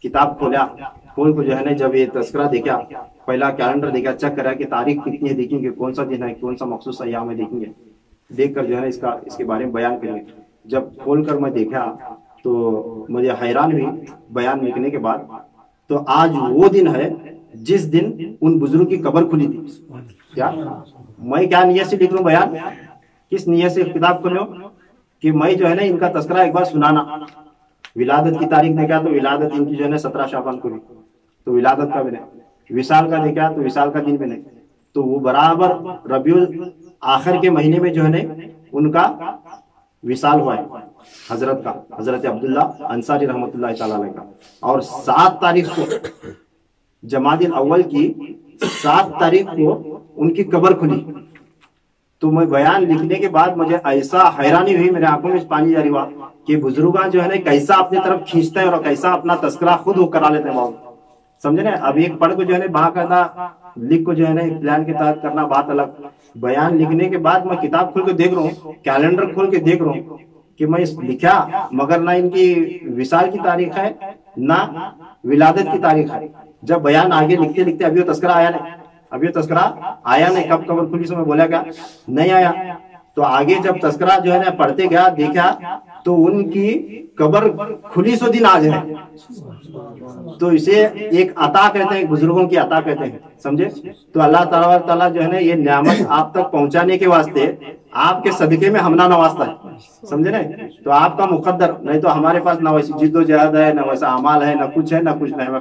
کتاب کھول کو جو ہے نا جب یہ تذکرہ دیکھا, پہلا کیلنڈر دیکھا, چیک کرا کہ تاریخ کتنی ہے دیکھیں گے, کون سا دن ہے, کون سا مخصوص ایام ہے دیکھیں گے, دیکھ کر جو ہے نا اس کے بارے میں بیان کریں گے. جب کھول کر میں دیکھا تو مجھے حیران ہوئی بیان لکھنے کے بعد. تو آج وہ دن ہے جس دن ان بزرگ کی قبر کھلی تھی. کیا میں کیا نیت سے لکھ لوں بیان, کس نیت سے کتاب کھولوں کہ میں جو ہے نا ان کا تذکرہ ایک بار سنانا. ولادت کی تاریخ دیکھا تو ولادت ان کی جو ہے نا 17 شعبان کو بھی, تو ولادت کا بھی نہیں. وصال کا دیکھا تو وصال کا دن بھی نہیں. تو وہ برابر ربیع آخر کے مہینے میں جو ہے نا ان کا وصال ہوا ہے حضرت کا, حضرت عبداللہ انصاری رحمۃ اللہ تعالی علیہ کا. اور 7 تاریخ کو جمادی الاول کی 7 تاریخ کو ان کی قبر کھلی. تو میں بیان لکھنے کے بعد مجھے ایسا حیرانی ہوئی, میرے آنکھوں میں پانی جاری ہوا کہ بزرگاں جو ہے نا کیسا اپنی طرف کھینچتے ہیں اور کیسا اپنا تذکرہ خود وہ کرا لیتے ہیں. بہت سمجھے نا. اب ایک پڑھ کو جو ہے نا باقاعدہ لکھ کو جو ہے نا ایک پلان کے تحت کرنا بات الگ. بیان لکھنے کے بعد میں کتاب کھول کے دیکھ رہا ہوں, کیلنڈر کھول کے دیکھ رہا ہوں کہ میں لکھا مگر نہ ان کی وصال کی تاریخ ہے نہ ولادت کی تاریخ ہے. جب بیان آگے لکھتے لکھتے ابھی وہ تذکرہ آیا نہیں, ابھی وہ تذکرہ آیا نہیں. کب قبر کھلی سے میں بولا کیا نہیں آیا. تو آگے جب تذکرہ جو ہے نا پڑھتے گیا دیکھا تو ان کی قبر کھلی سو دن آج ہے. تو اسے ایک عطا کہتے ہیں, بزرگوں کی عطا کہتے ہیں, سمجھے. تو اللہ تعالیٰ جو ہے نا یہ نعمت آپ تک پہنچانے کے واسطے آپ کے صدقے میں ہم نہ نوازتا ہے, سمجھے نا. تو آپ کا مقدر, نہیں تو ہمارے پاس نہ ویسی جد و جہد ہے, نہ ویسا اعمال ہے, نہ کچھ ہے, نہ کچھ نہیں,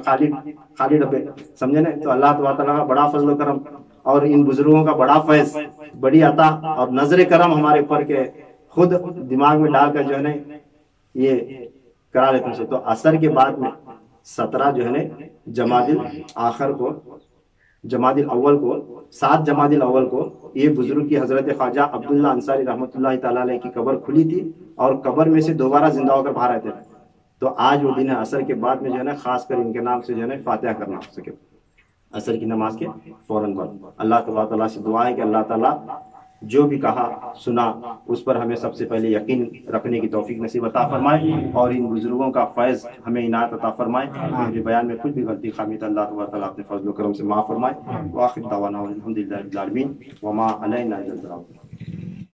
خالی ڈبے, سمجھے نا. تو اللہ تعالیٰ کا بڑا فضل و کرم اور ان بزرگوں کا بڑا فیض, بڑی عطا اور نظر کرم ہمارے اوپر کے خود دماغ میں ڈال کر جو ہے نا یہ کرا لیتے ہیں. تو عصر کے بعد میں 17 جو ہے نا جمادی آخر کو, جمادی الاول کو, 7 جمادی الاول کو یہ بزرگ کی حضرت خواجہ عبداللہ انصاری رحمۃ اللہ تعالی علیہ کی قبر کھلی تھی اور قبر میں سے دوبارہ زندہ ہو کر باہر آئے تھے. تو آج وہ دن ہے عصر کے بعد میں جو ہے نا خاص کر ان کے نام سے جو ہے نا فاتحہ کرنا ہو سکے عصر کی نماز کے فوراً بعد. اللہ تعالیٰ سے دعا ہے کہ اللہ تعالیٰ جو بھی کہا سنا اس پر ہمیں سب سے پہلے یقین رکھنے کی توفیق نصیب عطا فرمائے اور ان بزرگوں کا فیض ہمیں عنایت عطا فرمائے. مجھے بیان میں کچھ بھی غلطی خامی تو اللہ تعالیٰ اپنے فضل و کرم سے معاف فرمائے. وآخر دعوانا الحمدللہ رب العالمین وما علینا الا البلاغ.